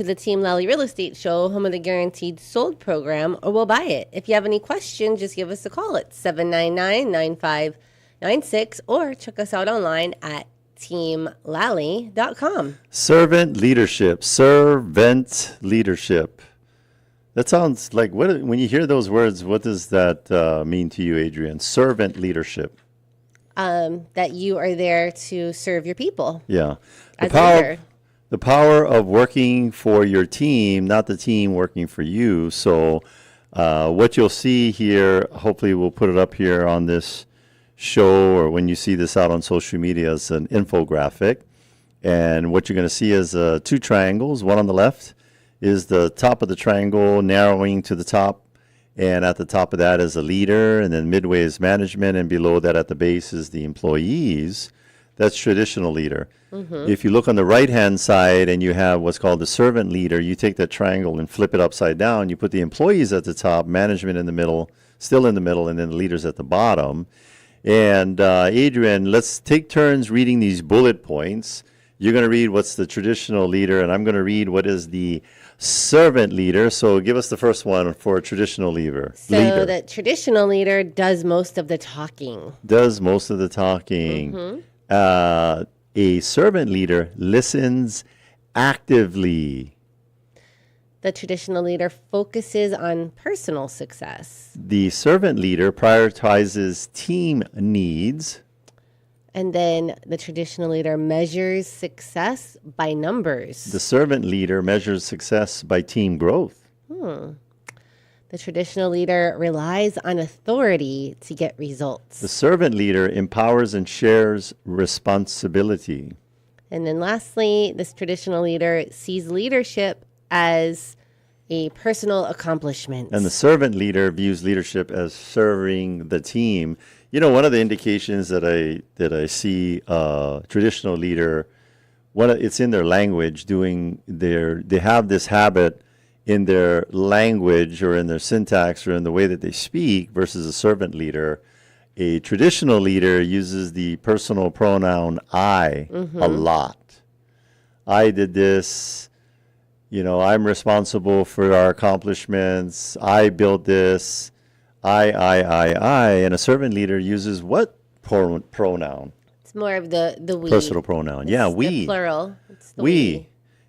to the Team Lally Real Estate Show, home of the Guaranteed Sold program, or we'll buy it. If you have any questions, just give us a call at 799-9596 or check us out online at teamlally.com. Servant leadership. That sounds like, when you hear those words, what does that mean to you, Adrienne? Servant leadership. That you are there to serve your people. Yeah. As a leader. The power of working for your team, not the team working for you. So what you'll see here, hopefully we'll put it up here on this show, or when you see this out on social media, is an infographic. And what you're going to see is two triangles. One on the left is the top of the triangle narrowing to the top. And at the top of that is a leader, and then midway is management, and below that at the base is the employees. That's traditional leader. Mm-hmm. If you look on the right-hand side and you have what's called the servant leader, you take that triangle and flip it upside down. You put the employees at the top, management in the middle, still in the middle, and then the leaders at the bottom. And Adrienne, let's take turns reading these bullet points. You're going to read what's the traditional leader, and I'm going to read what is the servant leader. So give us the first one for a traditional leader. So the traditional leader does most of the talking. Mm-hmm. A servant leader listens actively. The traditional leader focuses on personal success. The servant leader prioritizes team needs. And then the traditional leader measures success by numbers. The servant leader measures success by team growth. The traditional leader relies on authority to get results. The servant leader empowers and shares responsibility. And then lastly, this traditional leader sees leadership as a personal accomplishment. And the servant leader views leadership as serving the team. You know, one of the indications that I see traditional leader, it's in their language, they have this habit in their language or in their syntax or in the way that they speak versus a servant leader. A traditional leader uses the personal pronoun I a lot. I did this. You know, I'm responsible for our accomplishments. I built this. I. And a servant leader uses what pronoun? It's more of the we. Personal pronoun. It's we. The plural. It's the we.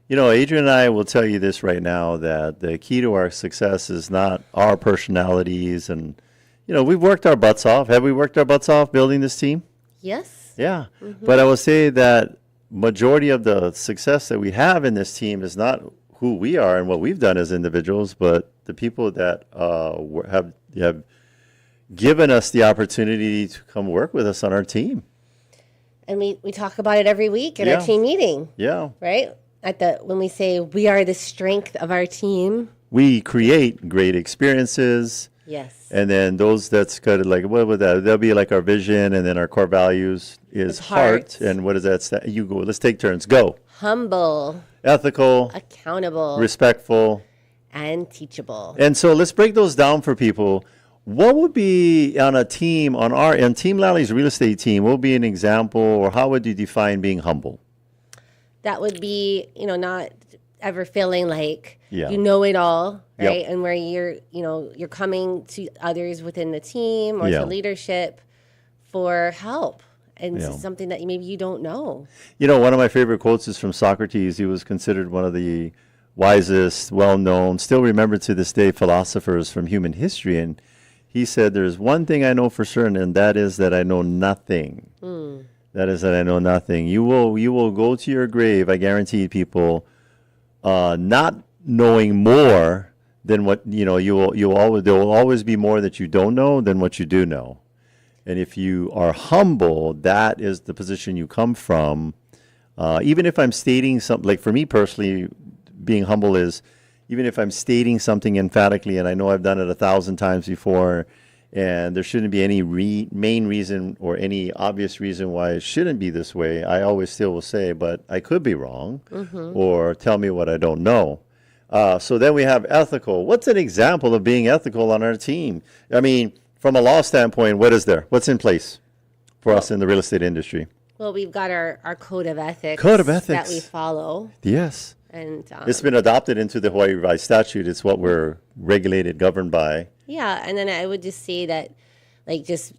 You know, Adrienne and I will tell you this right now, that the key to our success is not our personalities. And, you know, we've worked our butts off. Have we worked our butts off building this team? Yes. Yeah. Mm-hmm. But I will say that majority of the success that we have in this team is not who we are and what we've done as individuals, but the people that have given us the opportunity to come work with us on our team. And we talk about it every week at our team meeting. Yeah. Right? When we say we are the strength of our team. We create great experiences. Yes. And then those that's kind of like, what would that? That'll be like our vision, and then our core values is heart. And what is that? You go. Let's take turns. Go. Humble. Ethical. Accountable. Respectful. And teachable. And so let's break those down for people. What would be on a team, on Team Lally's real estate team, what would be an example, or how would you define being humble? That would be, not ever feeling like you know it all, right? Yep. And where you're coming to others within the team or to leadership for help. And this is something that maybe you don't know. One of my favorite quotes is from Socrates. He was considered one of the wisest, well-known, still remembered to this day, philosophers from human history. And he said, there's one thing I know for certain, and that is that I know nothing. That is that I know nothing. You will go to your grave, I guarantee people, not knowing more than what, there will always be more that you don't know than what you do know. And if you are humble, that is the position you come from. Even if I'm stating something, like for me personally, being humble is, even if I'm stating something emphatically, and I know I've done it 1,000 times before, and there shouldn't be any main reason or any obvious reason why it shouldn't be this way, I always still will say, but I could be wrong, or tell me what I don't know. So then we have ethical. What's an example of being ethical on our team? I mean, from a law standpoint, what is there? What's in place for us in the real estate industry? Well, we've got our code of ethics. Code of ethics. That we follow. Yes. And it's been adopted into the Hawaii Revised Statute. It's what we're regulated, governed by. Yeah, and then I would just say that, like, just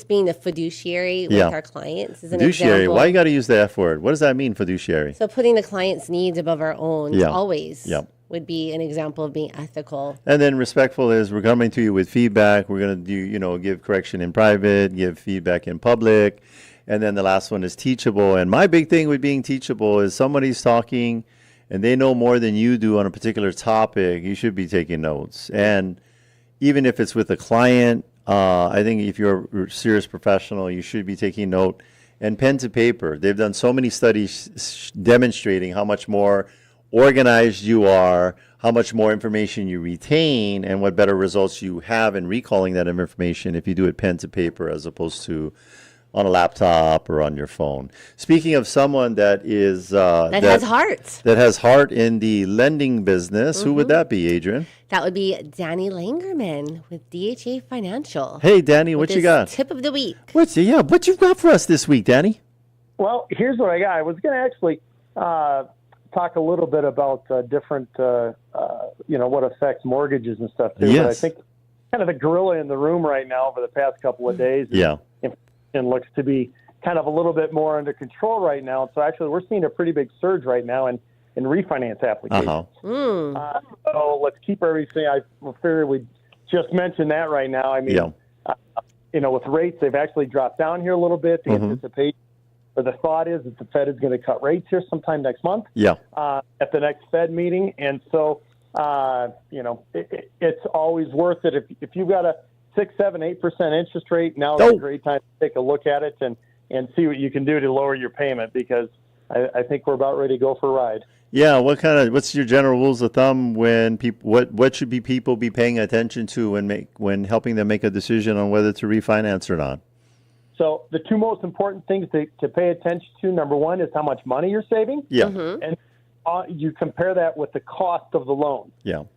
being the fiduciary with our clients is an Fiduciary, example. why you got to use the F word? What does that mean, fiduciary? So putting the client's needs above our own always would be an example of being ethical. And then respectful is we're coming to you with feedback. We're going to do, give correction in private, give feedback in public. And then the last one is teachable. And my big thing with being teachable is somebody's talking and they know more than you do on a particular topic. You should be taking notes. And even if it's with a client, I think if you're a serious professional, you should be taking note. And pen to paper. They've done so many studies demonstrating how much more organized you are, how much more information you retain, and what better results you have in recalling that information if you do it pen to paper as opposed to on a laptop or on your phone. Speaking of someone that is that has heart. That has heart in the lending business, who would that be, Adrienne? That would be Danny Langerman with DHA Financial. Hey, Danny, what you got? Tip of the week. What you got for us this week, Danny? Well, here's what I got. I was going to actually talk a little bit about different, what affects mortgages and stuff too. Yes. But I think kind of the gorilla in the room right now over the past couple of days. And looks to be kind of a little bit more under control right now. So actually, we're seeing a pretty big surge right now in refinance applications. So let's keep everything. I figure we just mentioned that right now. I mean, with rates, they've actually dropped down here a little bit. The anticipation or the thought is that the Fed is going to cut rates here sometime next month. At the next Fed meeting, and so it's always worth it if you've got a 6, 7, 8% interest rate. Now is a great time to take a look at it and see what you can do to lower your payment, because I think we're about ready to go for a ride. Yeah, what's your general rules of thumb when people what should people be paying attention to when helping them make a decision on whether to refinance or not? So the two most important things to pay attention to, number one, is how much money you're saving. And you compare that with the cost of the loan.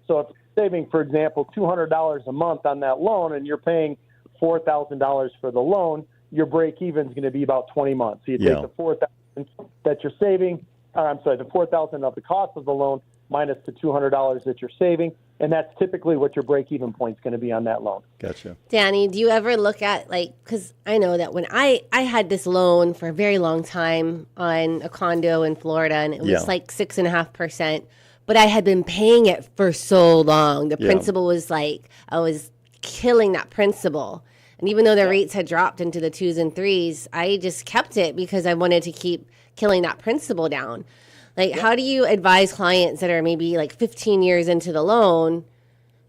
So if saving, for example, $200 a month on that loan and you're paying $4,000 for the loan, your break even is going to be about 20 months. So you take the $4,000 that you're saving, the $4,000 of the cost of the loan minus the $200 that you're saving, and that's typically what your break even point is going to be on that loan. Gotcha. Danny, do you ever look at, because I know that when I had this loan for a very long time on a condo in Florida, and it was 6.5%. But I had been paying it for so long. The principal was I was killing that principal. And even though the rates had dropped into the 2s and 3s, I just kept it because I wanted to keep killing that principal down. How do you advise clients that are maybe 15 years into the loan,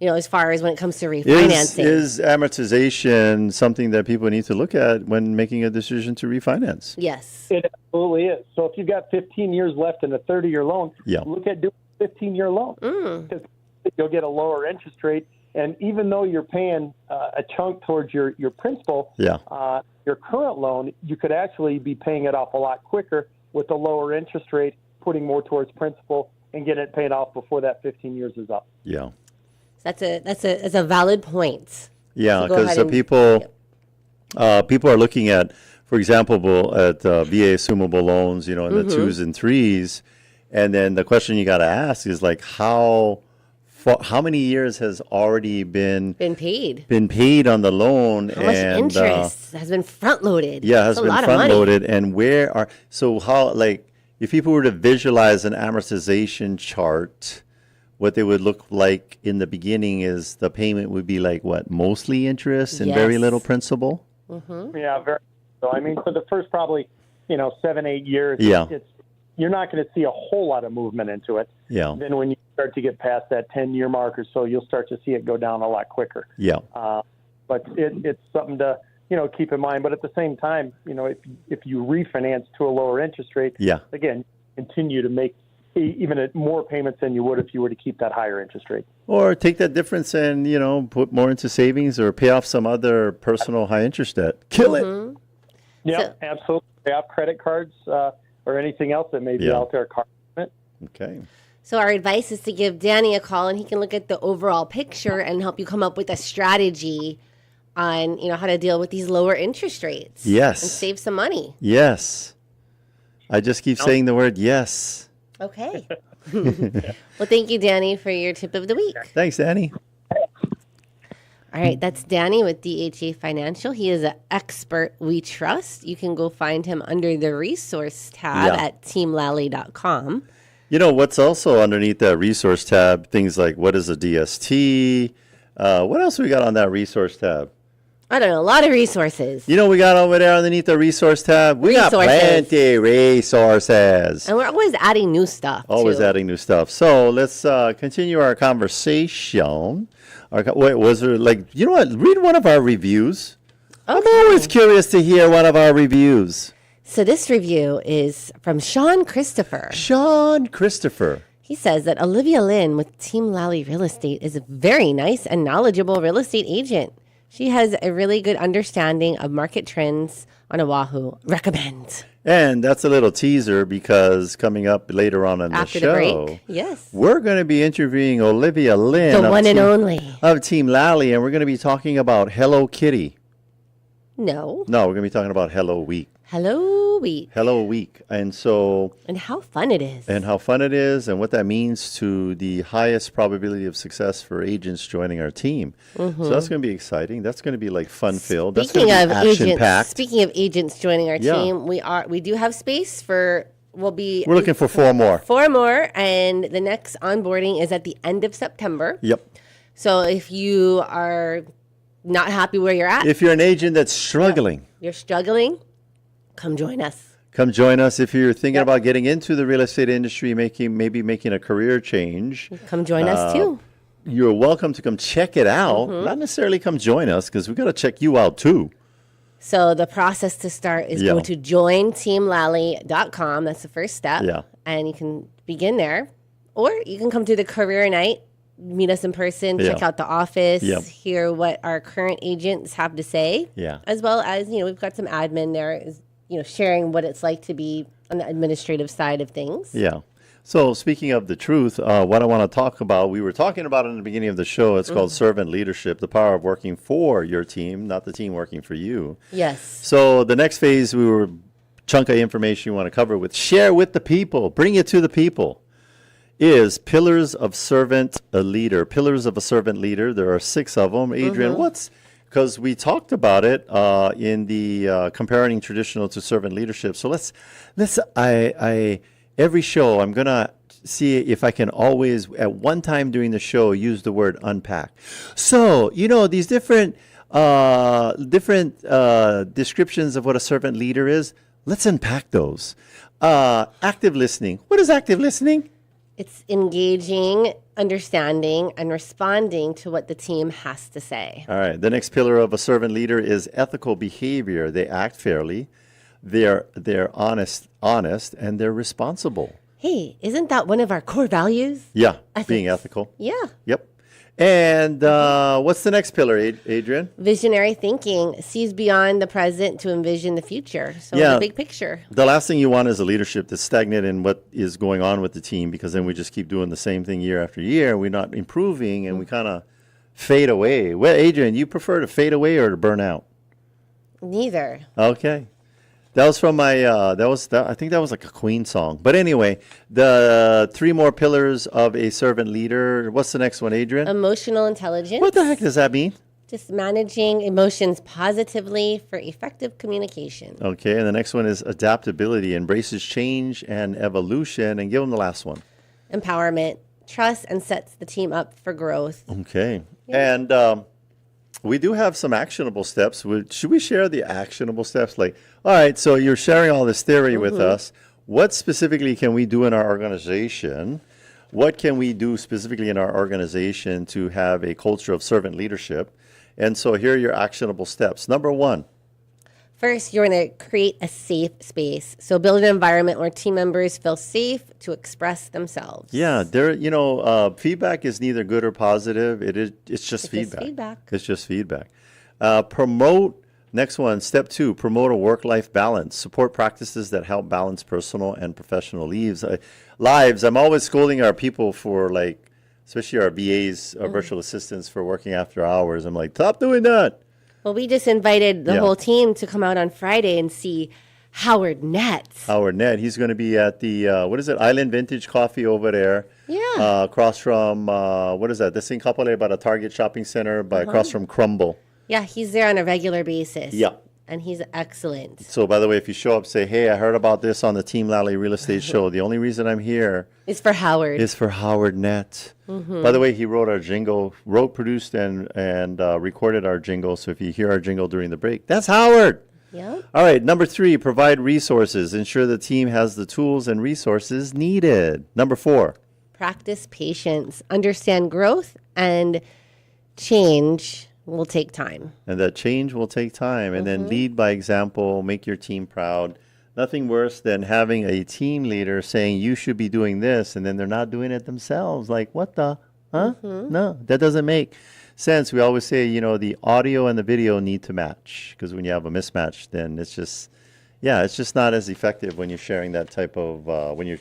as far as when it comes to refinancing? Is amortization something that people need to look at when making a decision to refinance? Yes. It absolutely is. So if you've got 15 years left in a 30-year loan, look at doing 15-year loan, because you'll get a lower interest rate. And even though you're paying a chunk towards your principal, your current loan, you could actually be paying it off a lot quicker with a lower interest rate, putting more towards principal and get it paid off before that 15 years is up. That's a valid point. Because people are looking at, for example, at VA assumable loans, in the 2s and 3s. And then the question you got to ask is how many years has already been paid on the loan? How much interest has been front loaded? Has been front loaded. And if people were to visualize an amortization chart, what they would look like in the beginning is the payment would be mostly interest and very little principal? Yeah, very. So I mean, for the first probably 7, 8 years, you're not going to see a whole lot of movement into it. Then when you start to get past that 10-year mark or so, you'll start to see it go down a lot quicker. But it's something to keep in mind. But at the same time, if you refinance to a lower interest rate, again, continue to make even more payments than you would if you were to keep that higher interest rate. Or take that difference and put more into savings or pay off some other personal high interest debt. Kill it. Absolutely. Pay off credit cards. Or anything else that may be out there. Okay. So our advice is to give Danny a call, and he can look at the overall picture and help you come up with a strategy on how to deal with these lower interest rates. Yes. And save some money. Yes. I just keep saying the word yes. Okay. Well, thank you, Danny, for your tip of the week. Thanks, Danny. All right, that's Danny with DHA Financial. He is an expert we trust. You can go find him under the resource tab at teamlally.com. You know, what's also underneath that resource tab, things like what is a DST? What else we got on that resource tab? I don't know, a lot of resources. You know, we got over there underneath the resource tab. We got plenty resources. And we're always adding new stuff. Always adding new stuff. So let's continue our conversation. Wait, was there you know what? Read one of our reviews. Okay. I'm always curious to hear one of our reviews. So this review is from Sean Christopher. Sean Christopher. He says that Olivia Lin with Team Lally Real Estate is a very nice and knowledgeable real estate agent. She has a really good understanding of market trends on Oahu. Recommend. And that's a little teaser because coming up later on in the show, break, yes, we're going to be interviewing Olivia Lin, the one and only of Team Lally, and we're going to be talking about Hello Kitty. No, we're going to be talking about Hello Week. Hello Week. Hello Week. And how fun it is. And what that means to the highest probability of success for agents joining our team. Mm-hmm. So that's going to be exciting. That's going to be fun-filled. That's going to be action-packed. Speaking of agents joining our team, we do have space for, we're looking for 4 more. 4 more, and the next onboarding is at the end of September. Yep. So if you are not happy where you're at. If you're an agent that's struggling. You're struggling. Come join us. Come join us if you're thinking about getting into the real estate industry, maybe making a career change. Come join us too. You're welcome to come check it out. Mm-hmm. Not necessarily come join us because we've got to check you out too. So the process to start is go to jointeamlally.com. That's the first step. Yeah. And you can begin there. Or you can come to the career night, meet us in person, check out the office, hear what our current agents have to say. Yeah. As well as, we've got some admin there, sharing what it's like to be on the administrative side of things. Yeah. So speaking of the truth, what I want to talk about, we were talking about in the beginning of the show, it's called servant leadership, the power of working for your team, not the team working for you. Yes. So the next phase, chunk of information we want to cover with, share with the people, bring it to the people, is pillars of a servant leader. Pillars of a servant leader. There are 6 of them. Adrienne, because we talked about it in the comparing traditional to servant leadership. So every show I'm gonna see if I can always at one time during the show use the word unpack. So these different descriptions of what a servant leader is. Let's unpack those. Active listening. What is active listening? It's engaging, understanding, and responding to what the team has to say. All right. The next pillar of a servant leader is ethical behavior. They act fairly. They're honest, and they're responsible. Hey, isn't that one of our core values? Yeah, being ethical. Yeah. Yep. And what's the next pillar, Adrienne? Visionary thinking sees beyond the present to envision the future. So the big picture. The last thing you want is a leadership that's stagnant in what is going on with the team, because then we just keep doing the same thing year after year. We're not improving, and we kind of fade away. Well, Adrienne, you prefer to fade away or to burn out? Neither. Okay. That was from my, I think that was like a Queen song. But anyway, the 3 more pillars of a servant leader. What's the next one, Adrienne? Emotional intelligence. What the heck does that mean? Just managing emotions positively for effective communication. Okay, and the next one is adaptability, embraces change and evolution. And give them the last one. Empowerment, trusts and sets the team up for growth. Okay. Yeah. And we do have some actionable steps. Should we share the actionable steps? All right, so you're sharing all this theory with us. What specifically can we do in our organization? What can we do specifically in our organization to have a culture of servant leadership? And so here are your actionable steps. Number 1. First, you're going to create a safe space. So build an environment where team members feel safe to express themselves. Yeah, feedback is neither good or positive. It's just feedback. It's just feedback. Promote, next one, step 2, promote a work-life balance. Support practices that help balance personal and professional lives. I'm always scolding our people for especially our VAs, our virtual assistants, for working after hours. I'm like, stop doing that. Well, we just invited the whole team to come out on Friday and see Howard Nett. Howard Nett. He's going to be at the, Island Vintage Coffee over there. Yeah. Across from, what is that? This thing couple about a Target shopping center, across from Crumble. Yeah, he's there on a regular basis. Yeah. And he's excellent. So, by the way, if you show up, say, hey, I heard about this on the Team Lally Real Estate Show. The only reason I'm here is for Howard. Nett. Mm-hmm. By the way, he wrote our jingle, produced, and recorded our jingle. So if you hear our jingle during the break, that's Howard. Yeah. All right. Number 3, provide resources. Ensure the team has the tools and resources needed. Number 4. Practice patience. Understand growth and change will take time. And that change will take time. And then lead by example, make your team proud. Nothing worse than having a team leader saying you should be doing this, and then they're not doing it themselves. Like, what the? Huh? No, that doesn't make sense. We always say, the audio and the video need to match, because when you have a mismatch, then it's just not as effective when you're sharing that type of, when you're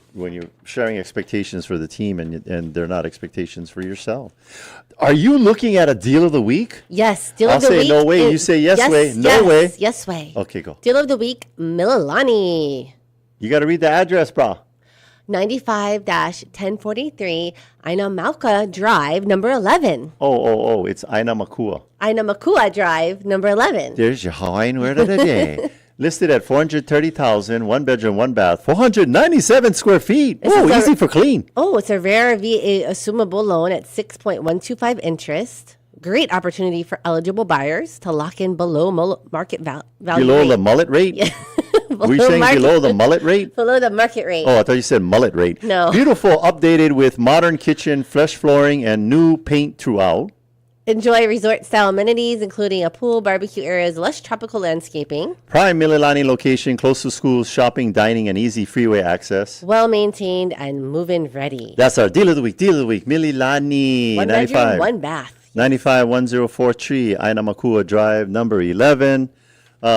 sharing expectations for the team and they're not expectations for yourself. Are you looking at a deal of the week? Yes, deal of the week. I'll say no way. You say yes way. No way. Yes way. Okay, go. Deal of the week, Mililani. You got to read the address, bro. 95-1043 Aina Mauka Drive, number 11. Oh, it's Aina Makua. Aina Makua Drive, number 11. There's your Hawaiian word of the day. Listed at $430,000, 1 bedroom, 1 bath, 497 square feet. Easy for clean. It's a rare VA assumable loan at 6.125 interest. Great opportunity for eligible buyers to lock in below market value. Below the mullet rate? Yeah. Were you saying below the mullet rate? Below the market rate. Oh, I thought you said mullet rate. No. Beautiful, updated with modern kitchen, fresh flooring, and new paint throughout. Enjoy resort-style amenities, including a pool, barbecue areas, lush tropical landscaping. Prime Mililani location, close to schools, shopping, dining, and easy freeway access. Well-maintained and move-in ready. That's our deal of the week. Mililani. 1 bedroom, 1 bath. 95-1043 Aina Makua Drive, number 11.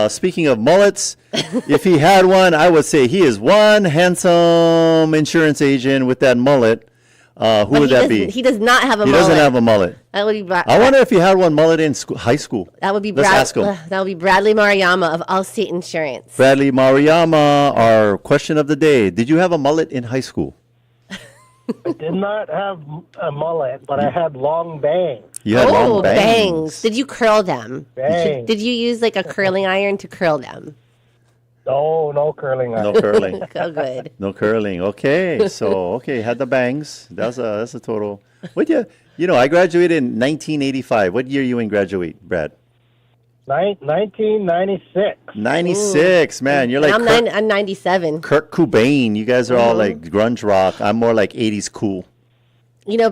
Speaking of mullets, if he had one, I would say he is one handsome insurance agent with that mullet. Who would that be? He does not have a mullet. He doesn't have a mullet. That would be. I wonder if he had one mullet in high school. That would be. Let's ask him. That would be Bradley Mariyama of Allstate Insurance. Bradley Mariyama, our question of the day: did you have a mullet in high school? I did not have a mullet, but I had long bangs. You had long bangs. Did you curl them? Bangs. Did you use like a curling iron to curl them? No curling. No curling. Oh, good. No curling. Okay, so had the bangs. That's a total. What I graduated in 1985. What year you in graduate, Brad? 1996. 96, man. You're like I'm 97. Kurt Cobain. You guys are all like grunge rock. I'm more like 80s cool.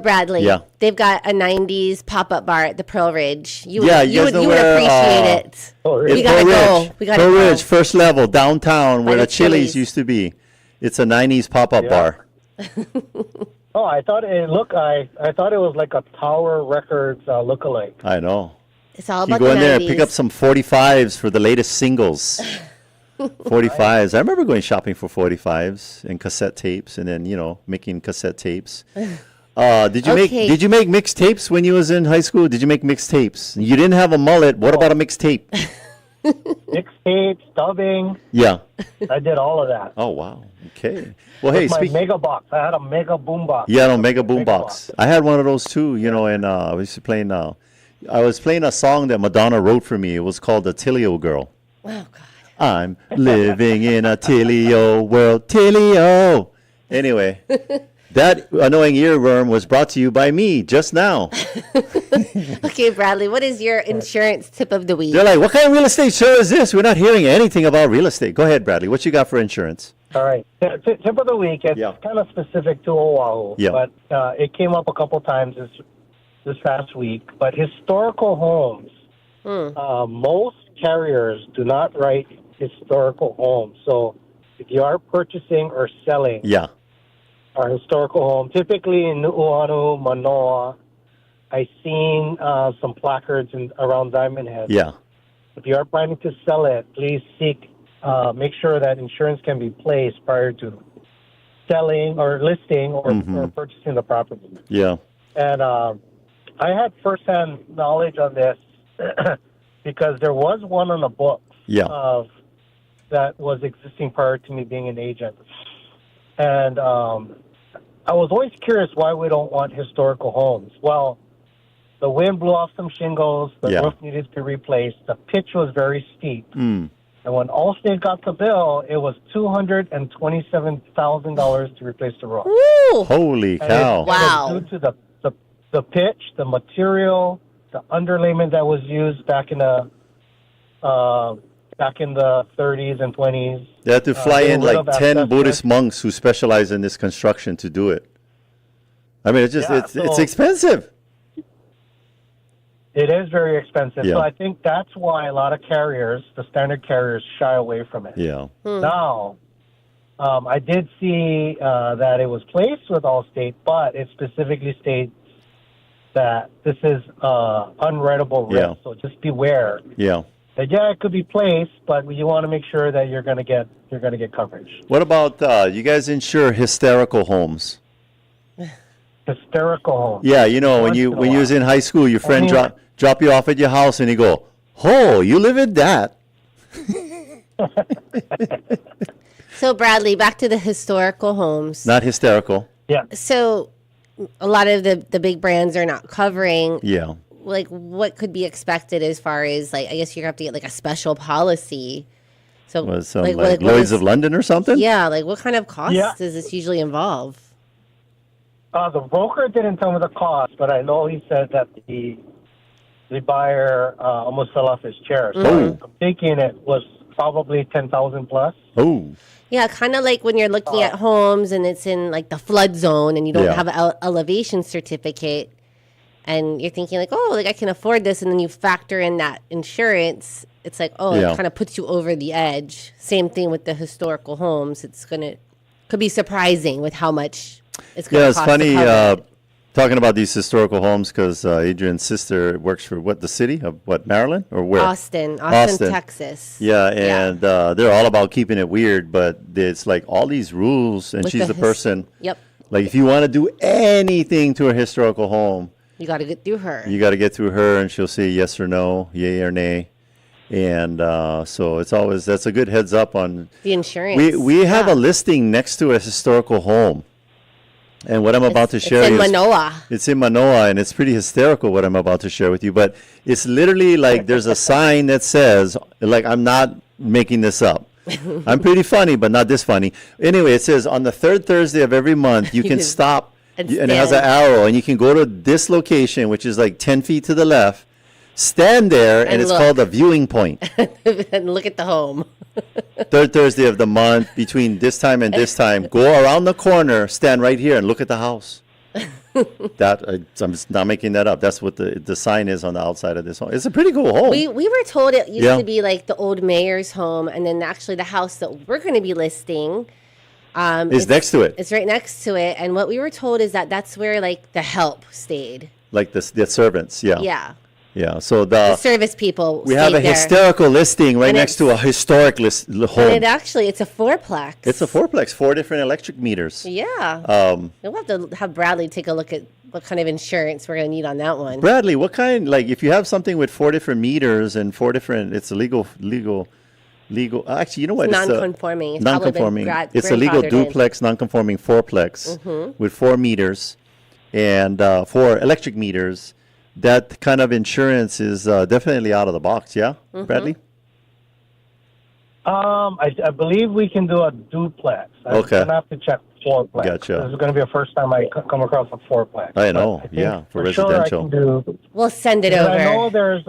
Bradley. Yeah. They've got a 90s pop-up bar at the Pearl Ridge. You would appreciate it. We gotta go. Pearl Ridge, first level, downtown, where the Chili's used to be. It's a 90s pop-up bar. Oh, I thought it was like a Tower Records lookalike. I know. It's all you about go in the 90s. there and pick up some 45s for the latest singles. 45s. I remember going shopping for 45s and cassette tapes, and then making cassette tapes. Did you make mixed tapes when you was in high school? Did you make mixed tapes? You didn't have a mullet. What about a mixed tape? Mixtape, dubbing. Yeah. I did all of that. Oh wow. Okay. Well, hey, my mega box. I had a mega boom box. Yeah, no, mega boom box. I had one of those too. And I was playing a song that Madonna wrote for me. It was called "Attilio Girl." Oh God. I'm living in Attilio world, Attilio. Anyway, that annoying earworm was brought to you by me just now. Okay, Bradley, what is your insurance tip of the week? They're like, what kind of real estate show is this? We're not hearing anything about real estate. Go ahead, Bradley. What you got for insurance? All right. Tip of the week. It's kind of specific to Oahu, but it came up a couple times this past week. But historical homes, most carriers do not write historical homes. So if you are purchasing or selling a historical home, typically in Nu'uanu, Manoa, I've seen some placards around Diamond Head. Yeah. If you are planning to sell it, please make sure that insurance can be placed prior to selling or listing or purchasing the property. Yeah. And I had firsthand knowledge on this because there was one on the books of that was existing prior to me being an agent. And I was always curious why we don't want historical homes. Well, the wind blew off some shingles, the roof needed to be replaced, the pitch was very steep. And when Allstate got the bill, it was $227,000 to replace the roof. Ooh. Holy cow. Wow. Due to the pitch, the material, the underlayment that was used back in the 30s and 20s. They had to fly in like 10 Buddhist monks who specialize in this construction to do it. I mean, it's expensive. It is very expensive. Yeah. So I think that's why a lot of carriers, the standard carriers, shy away from it. Yeah. Now, I did see that it was placed with Allstate, but it specifically states that this is unwritable risk. So just beware. Yeah. That it could be placed, but you want to make sure that you're going to get coverage. What about you guys insure hysterical homes? Hysterical homes. Yeah, you know, when you was in high school, your friend drop you off at your house and you go, "Oh, you live in that." So Bradley, back to the historical homes. Not hysterical. Yeah. So a lot of the big brands are not covering. Yeah. Like what could be expected as far as like, I guess you're gonna have to get like a special policy. So like Lloyd's of London or something? Yeah, like what kind of cost does this usually involve? The broker didn't tell me the cost, but I know he said that the buyer almost fell off his chair. So I'm thinking it was probably 10,000 plus. Oh. Yeah, kind of like when you're looking at homes and it's in like the flood zone and you don't have an elevation certificate. And you're thinking like, oh, like I can afford this. And then you factor in that insurance. It's like, oh, it kind of puts you over the edge. Same thing with the historical homes. Could be surprising with how much it's going to cost. Yeah, it's funny talking about these historical homes because Adrienne's sister works for the city of Maryland or where? Austin, Texas. Yeah, and they're all about keeping it weird, but it's like all these rules and she's the person. Yep. Like if you want to do anything to a historical home, you got to get through her. You got to get through her, and she'll say yes or no, yay or nay. And so it's always, that's a good heads up on the insurance. We have a listing next to a historical home. And what I'm about to share is Manoa. It's in Manoa, and it's pretty hysterical what I'm about to share with you. But it's literally like there's a sign that says, like, I'm not making this up. I'm pretty funny, but not this funny. Anyway, it says on the third Thursday of every month, you can stop. And it has an arrow, and you can go to this location, which is like 10 feet to the left, stand there, and it's called a viewing point. And look at the home. Third Thursday of the month, between this time and this time, go around the corner, stand right here, and look at the house. I'm just not making that up. That's what the sign is on the outside of this home. It's a pretty cool home. We were told it used to be like the old mayor's home, and then actually the house that we're going to be listing is next to it. It's right next to it, and what we were told is that that's where like the help stayed. Like the servants, Yeah. So the service people. We have a hysterical listing right next to a historic home. And it's a fourplex. It's a fourplex, 4 different electric meters. Yeah. We'll have to have Bradley take a look at what kind of insurance we're going to need on that one. Bradley, what kind? Like if you have something with 4 different meters and 4 different, it's a legal. Actually, you know what? It's non-conforming. Non-conforming. It's a legal duplex, non-conforming fourplex with 4 meters and 4 electric meters. That kind of insurance is definitely out of the box. Yeah, Bradley. I believe we can do a duplex. I'm gonna have to check fourplex. Gotcha. This is going to be the first time I come across a fourplex. I know. For residential. Sure we'll send it over. I know there's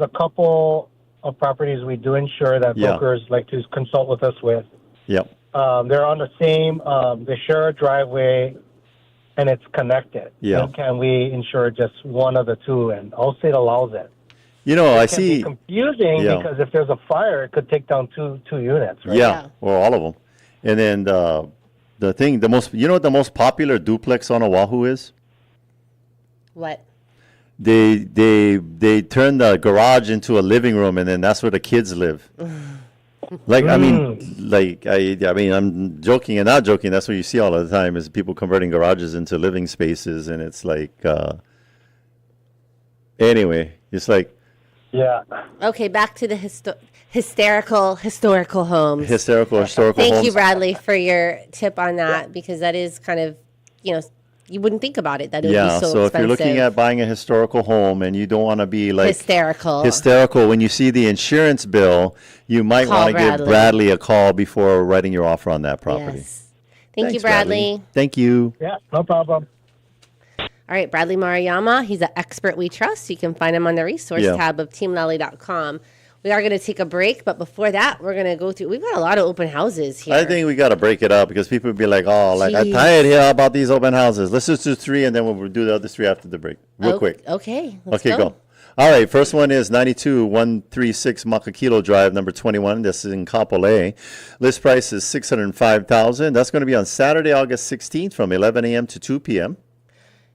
a couple of properties we do insure that brokers like to consult with us with. Yep. They're on the same, they share a driveway and it's connected. Yeah. And can we insure just one of the two? And Allstate allows it. You know, it can be confusing because if there's a fire, it could take down two units, right? Yeah, or all of them. And then the most popular duplex on Oahu is? What? They turn the garage into a living room, and then that's where the kids live. I mean, I'm joking and not joking. That's what you see all the time is people converting garages into living spaces, and it's like, anyway, it's like. Yeah. Okay, back to the Historical homes. Historical homes. Thank you, Bradley, for your tip on that, because that is kind of, you wouldn't think about it, that it would be so expensive. If you're looking at buying a historical home and you don't want to be like hysterical when you see the insurance bill, you might want to give Bradley a call before writing your offer on that property. Yes. Thanks, you, Bradley. Thank you. Yeah, no problem. All right, Bradley Maruyama, he's an expert we trust. You can find him on the resource tab of teamlally.com. We are going to take a break, but before that, we're going to go through. We've got a lot of open houses here. I think we got to break it up because people would be like, I'm tired here about these open houses. Let's just do 3, and then we'll do the other 3 after the break. Real quick. Okay. Let's go. All right. First one is 92136 Makakilo Drive, number 21. This is in Kapolei. List price is $605,000. That's going to be on Saturday, August 16th from 11 a.m. to 2 p.m.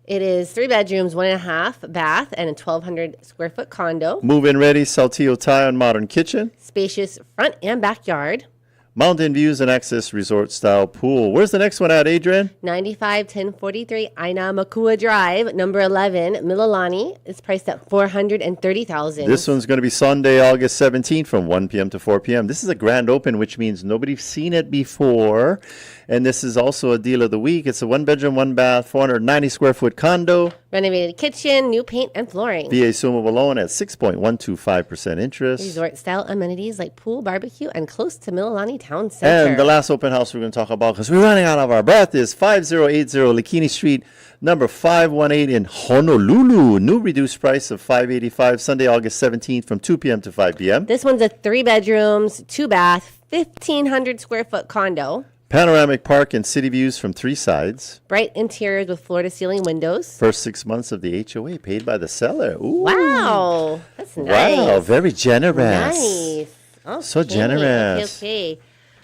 It is 3 bedrooms, 1.5 bath, and a 1,200 square foot condo. Move-in ready, Saltillo tile, modern kitchen. Spacious front and backyard. Mountain views and access resort style pool. Where's the next one at, Adrienne? 951043 Aina Makua Drive, number 11, Mililani. It's priced at $430,000. This one's going to be Sunday, August 17th from 1 p.m. to 4 p.m. This is a grand open, which means nobody's seen it before. And this is also a deal of the week. It's a 1-bedroom, 1-bath, 490 square foot condo. Renovated kitchen, new paint and flooring. VA assumable loan at 6.125% interest. Resort-style amenities like pool, barbecue, and close to Mililani Town Center. And the last open house we're going to talk about, because we're running out of our breath, is 5080 Likini Street, number 518 in Honolulu. New reduced price of $585, Sunday, August 17th from 2 p.m. to 5 p.m. This one's a 3 bedrooms, 2-bath, 1,500 square foot condo. Panoramic park and city views from 3 sides. Bright interiors with floor-to-ceiling windows. First 6 months of the HOA paid by the seller. Ooh. Wow, that's nice. Wow, very generous. Nice. Okay. So generous. Okay.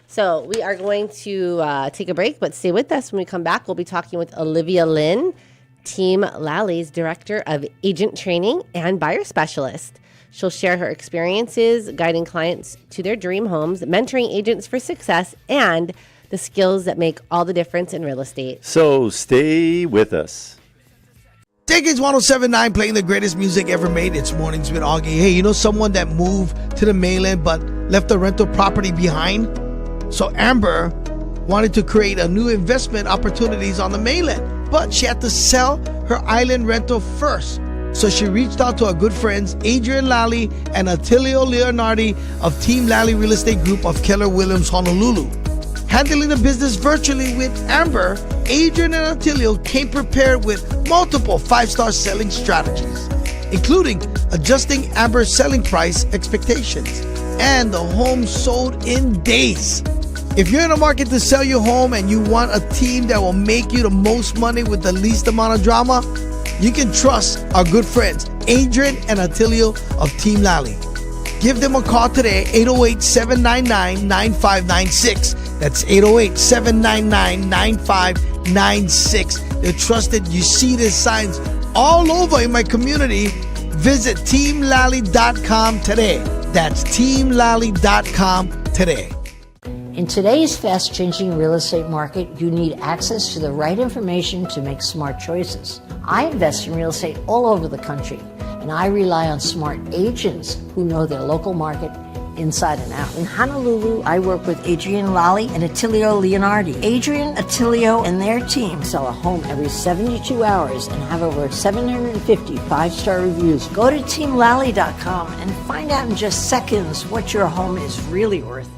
So we are going to take a break, but stay with us. When we come back, we'll be talking with Olivia Lin, Team Lally's Director of Agent Training and Buyer Specialist. She'll share her experiences guiding clients to their dream homes, mentoring agents for success, and the skills that make all the difference in real estate. So stay with us. Decades 107.9 playing the greatest music ever made. It's Mornings with Augie. Hey, you know someone that moved to the mainland but left the rental property behind? So Amber wanted to create a new investment opportunities on the mainland, but she had to sell her island rental first. So she reached out to our good friends Adrienne Lally and Attilio Leonardi of Team Lally Real Estate Group of Keller Williams, Honolulu. Handling the business virtually with Amber, Adrienne and Attilio came prepared with multiple 5-star selling strategies, including adjusting Amber's selling price expectations, and the home sold in days. If you're in the market to sell your home and you want a team that will make you the most money with the least amount of drama, you can trust our good friends Adrienne and Attilio of Team Lally. Give them a call today, 808-799-9596. That's 808-799-9596. They're trusted. You see their signs all over in my community. Visit teamlally.com today. That's teamlally.com today. In today's fast-changing real estate market, you need access to the right information to make smart choices. I invest in real estate all over the country, and I rely on smart agents who know their local market inside and out. In Honolulu, I work with Adrienne Lally and Attilio Leonardi. Adrienne, Attilio, and their team sell a home every 72 hours and have over 750 5-star reviews. Go to teamlally.com and find out in just seconds what your home is really worth.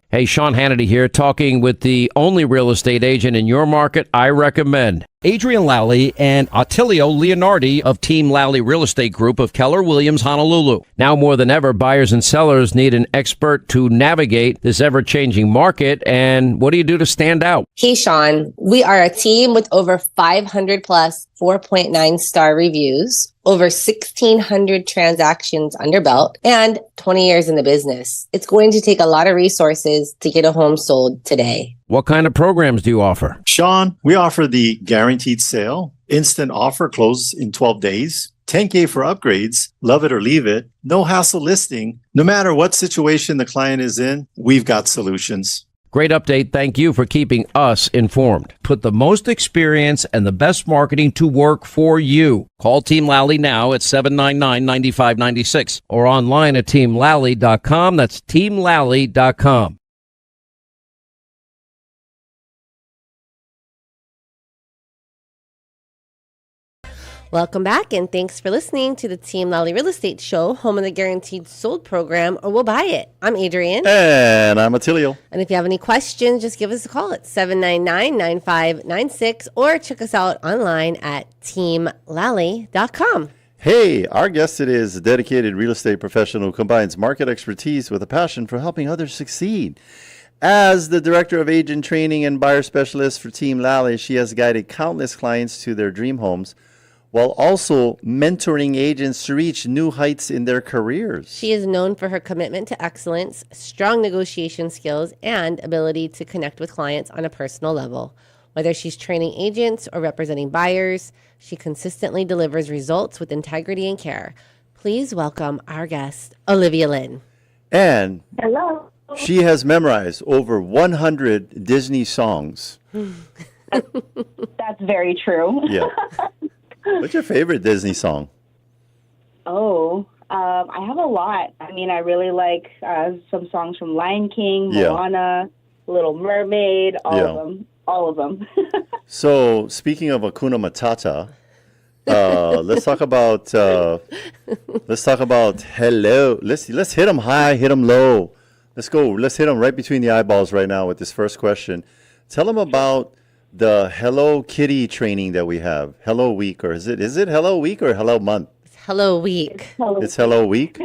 Hey, Sean Hannity here, talking with the only real estate agent in your market I recommend. Adrienne Lally and Attilio Leonardi of Team Lally Real Estate Group of Keller Williams, Honolulu. Now more than ever, buyers and sellers need an expert to navigate this ever-changing market. And what do you do to stand out? Hey, Sean, we are a team with over 500 plus 4.9 star reviews, over 1,600 transactions under belt, and 20 years in the business. It's going to take a lot of resources to get a home sold today. What kind of programs do you offer? Sean, we offer the guaranteed sale, instant offer close in 12 days, $10K for upgrades, love it or leave it, no hassle listing. No matter what situation the client is in, we've got solutions. Great update. Thank you for keeping us informed. Put the most experience and the best marketing to work for you. Call Team Lally now at 799-9596 or online at teamlally.com. That's teamlally.com. Welcome back, and thanks for listening to the Team Lally Real Estate Show, home of the Guaranteed Sold program, or we'll buy it. I'm Adrienne. And I'm Attilio. And if you have any questions, just give us a call at 799-9596 or check us out online at teamlally.com. Hey, our guest today is a dedicated real estate professional who combines market expertise with a passion for helping others succeed. As the Director of Agent Training and Buyer Specialist for Team Lally, she has guided countless clients to their dream homes, while also mentoring agents to reach new heights in their careers. She is known for her commitment to excellence, strong negotiation skills, and ability to connect with clients on a personal level. Whether she's training agents or representing buyers, she consistently delivers results with integrity and care. Please welcome our guest, Olivia Lin. And hello. She has memorized over 100 Disney songs. That's very true. Yeah. What's your favorite Disney song? Oh, I have a lot. I mean, I really like some songs from Lion King, Moana, Little Mermaid, all of them. So, speaking of Hakuna Matata, let's talk about hello. Let's hit them high, hit them low. Let's go. Let's hit them right between the eyeballs right now with this first question. Tell them about the Hello Kitty training that we have. Hello Week, or is it Hello Week or Hello Month? It's Hello Week. It's Hello Week?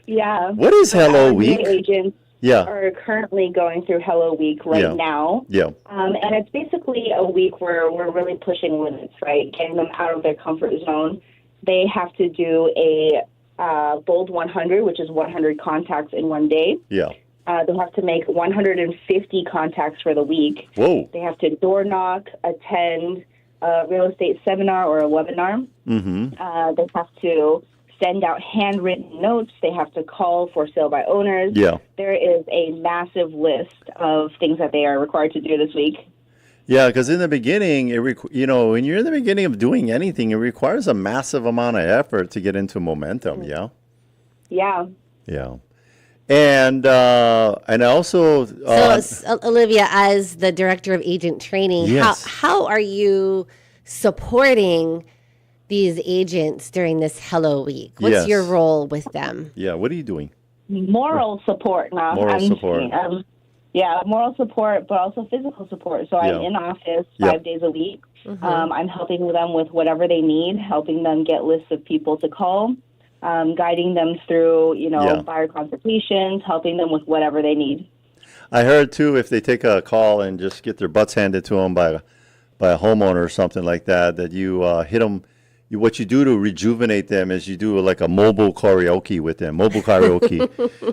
Yeah. What is Hello Week? Agents are currently going through Hello Week right now. Yeah. And it's basically a week where we're really pushing limits, right? Getting them out of their comfort zone. They have to do a Bold 100, which is 100 contacts in one day. Yeah. They'll have to make 150 contacts for the week. Whoa. They have to door knock, attend a real estate seminar or a webinar. Mm-hmm. They have to send out handwritten notes. They have to call for sale by owners. Yeah. There is a massive list of things that they are required to do this week. Yeah, because in the beginning, when you're in the beginning of doing anything, it requires a massive amount of effort to get into momentum. Yeah. Yeah. Yeah. And also, so Olivia, as the Director of Agent Training, yes. how are you supporting these agents during this Hello Week? What's your role with them? Yeah, what are you doing? Moral support now. Moral support. Moral support, but also physical support. So I'm in office 5 days a week. Mm-hmm. I'm helping them with whatever they need, helping them get lists of people to call. Guiding them through, buyer consultations, helping them with whatever they need. I heard, too, if they take a call and just get their butts handed to them by a homeowner or something like that, that you hit them. What you do to rejuvenate them is you do like a mobile karaoke with them. Mobile karaoke.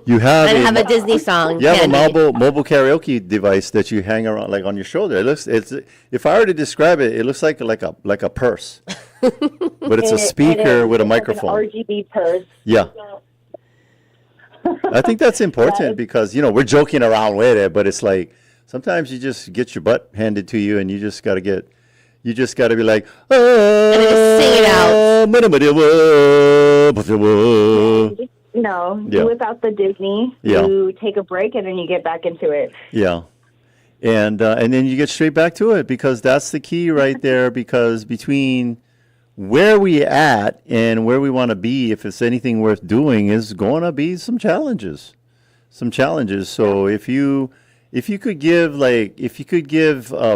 You have a Disney song. You have a mobile karaoke device that you hang around like on your shoulder. If I were to describe it, it looks like a purse, but it's a speaker with a microphone. Like an RGB purse. Yeah. I think that's important because we're joking around with it, but it's like sometimes you just get your butt handed to you, and you just got to be like, and just sing it out. No, without the Disney, you take a break and then you get back into it. Yeah. And then you get straight back to it, because that's the key right there, because between where we at and where we want to be, if it's anything worth doing, is going to be some challenges. So if you could give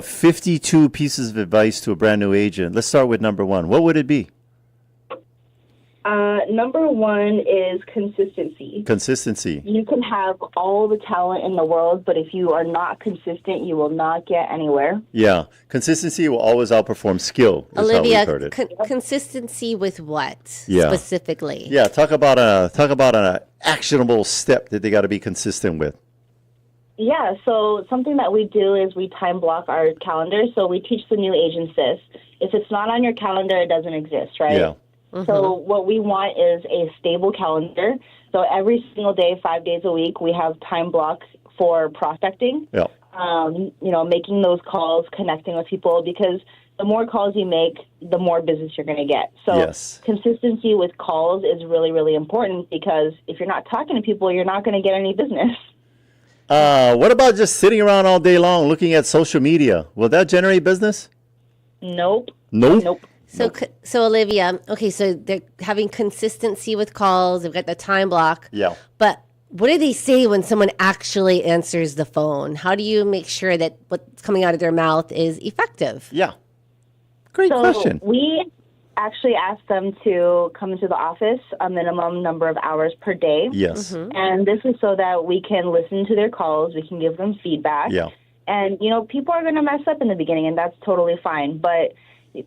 52 pieces of advice to a brand new agent, let's start with number one. What would it be? Number one is consistency. Consistency. You can have all the talent in the world, but if you are not consistent, you will not get anywhere. Yeah. Consistency will always outperform skill, is Olivia, how we've heard it. Consistency with what specifically? Yeah, talk about an actionable step that they got to be consistent with. Yeah, so something that we do is we time block our calendar. So we teach the new agents this. If it's not on your calendar, it doesn't exist, right? Yeah. Mm-hmm. So what we want is a stable calendar. So every single day, 5 days a week, we have time blocks for prospecting. Yeah. Making those calls, connecting with people, because the more calls you make, the more business you're going to get. So consistency with calls is really, really important, because if you're not talking to people, you're not going to get any business. What about just sitting around all day long looking at social media? Will that generate business? Nope. So Olivia, okay, so they're having consistency with calls. They've got the time block. Yeah. But what do they say when someone actually answers the phone? How do you make sure that what's coming out of their mouth is effective? Yeah. Great question. We actually ask them to come into the office a minimum number of hours per day. Yes. And this is so that we can listen to their calls. We can give them feedback. Yeah. And, people are going to mess up in the beginning, and that's totally fine. But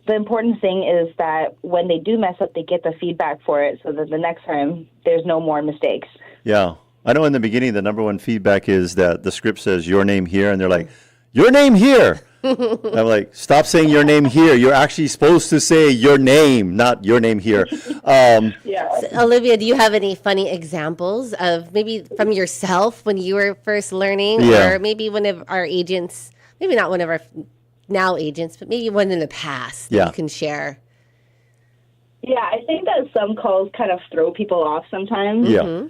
the important thing is that when they do mess up, they get the feedback for it, so that the next time there's no more mistakes. Yeah. I know in the beginning, the number one feedback is that the script says your name here, and they're like, your name here. I'm like, stop saying your name here. You're actually supposed to say your name, not your name here. So, Olivia, do you have any funny examples of maybe from yourself when you were first learning, or maybe one of our agents, maybe not one of our now agents, but maybe one in the past that you can share? Yeah, I think that some calls kind of throw people off sometimes. Yeah.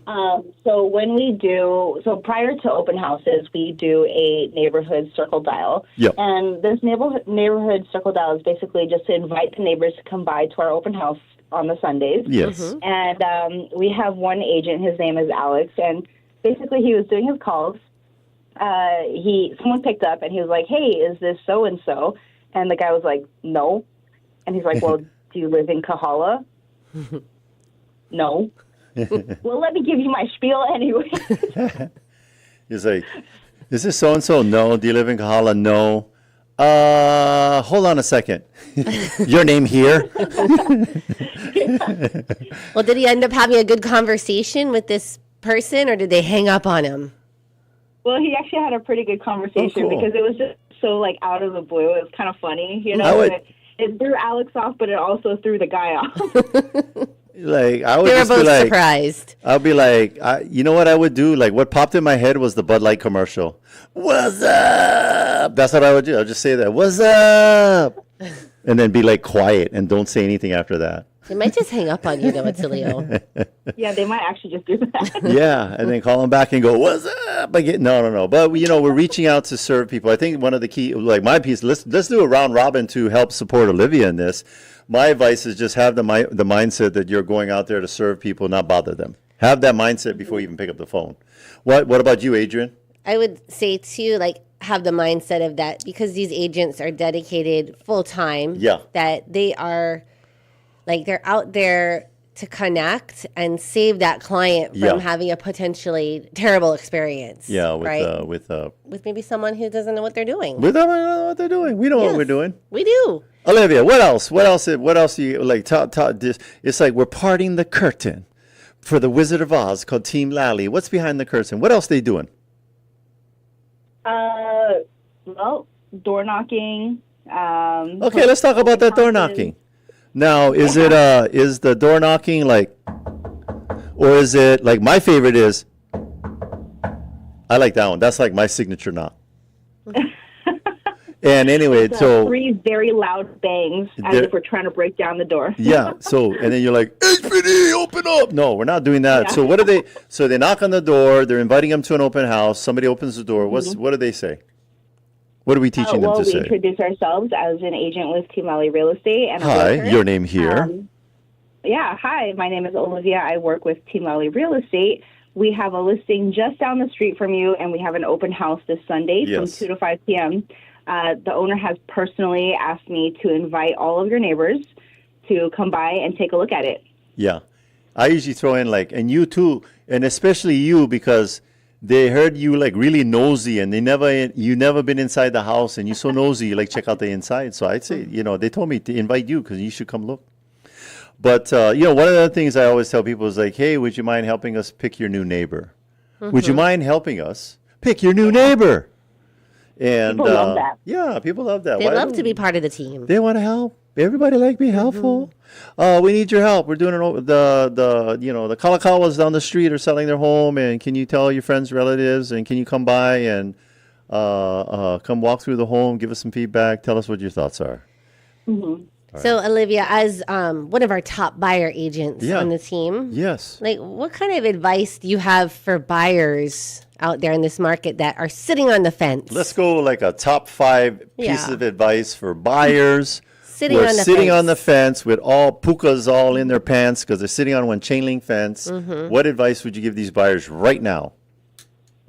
So prior to open houses, we do a neighborhood circle dial. Yep. And this neighborhood circle dial is basically just to invite the neighbors to come by to our open house on the Sundays. Yes. And we have one agent, his name is Alex, and basically he was doing his calls. Someone picked up and he was like, hey, is this so-and-so? And the guy was like, no. And he's like, well, do you live in Kahala? No. Well, let me give you my spiel anyway. He's like, is this so-and-so? No. Do you live in Kahala? No. Hold on a second. Your name here? Well, did he end up having a good conversation with this person, or did they hang up on him? Well, he actually had a pretty good conversation because it was just so out of the blue. It was kind of funny, It threw Alex off, but it also threw the guy off. I would just be like, surprised. I'll be like, you know what I would do? What popped in my head was the Bud Light commercial. What's up? That's what I would do. I'll just say that. What's up? And then be quiet and don't say anything after that. They might just hang up on you, though, Attilio. Yeah, they might actually just do that. Yeah, and then call them back and go, what's up? No. But, we're reaching out to serve people. I think one of the key, my piece, let's do a round robin to help support Olivia in this. My advice is just have the mindset that you're going out there to serve people, not bother them. Have that mindset before you even pick up the phone. What about you, Adrienne? I would say, too, have the mindset of that, because these agents are dedicated full-time. Yeah. That they are... they're out there to connect and save that client from having a potentially terrible experience. Yeah, with maybe someone who doesn't know what they're doing. With them, I don't know what they're doing. We know what we're doing. We do. Olivia, what else? What else do you talk? It's like we're parting the curtain for the Wizard of Oz called Team Lally. What's behind the curtain? What else are they doing? Well, door knocking. Okay, let's talk about that door knocking. Now, is the door knocking or is it my favorite is, I like that one. That's my signature knock. And anyway, so 3 very loud bangs as if we're trying to break down the door. Yeah. So, and then you're like, HPD, open up. No, we're not doing that. Yeah. So what do they? So they knock on the door. They're inviting them to an open house. Somebody opens the door. What do they say? What are we teaching them to say? We introduce ourselves as an agent with Team Lally Real Estate. And hi, your name here? Hi, my name is Olivia. I work with Team Lally Real Estate. We have a listing just down the street from you, and we have an open house this Sunday from 2 to 5 p.m. The owner has personally asked me to invite all of your neighbors to come by and take a look at it. Yeah. I usually throw in and you too, and especially you, because they heard you really nosy, and you never been inside the house, and you're so nosy, you check out the inside. So I'd say, they told me to invite you because you should come look. But, one of the things I always tell people is hey, would you mind helping us pick your new neighbor? Mm-hmm. Would you mind helping us pick your new neighbor? And people love that. Yeah, people love that. They love to be part of the team. They want to help. Everybody like be helpful. We need your help. We're doing the Kalakawas down the street are selling their home, and can you tell your friends, relatives, and can you come by and come walk through the home, give us some feedback, tell us what your thoughts are. Mm-hmm. Right. So, Olivia, as one of our top buyer agents on the team, yes, like what kind of advice do you have for buyers out there in this market that are sitting on the fence? Let's go like a top 5 pieces of advice for buyers. Sitting on the fence with all pukas all in their pants because they're sitting on one chain link fence. Mm-hmm. What advice would you give these buyers right now?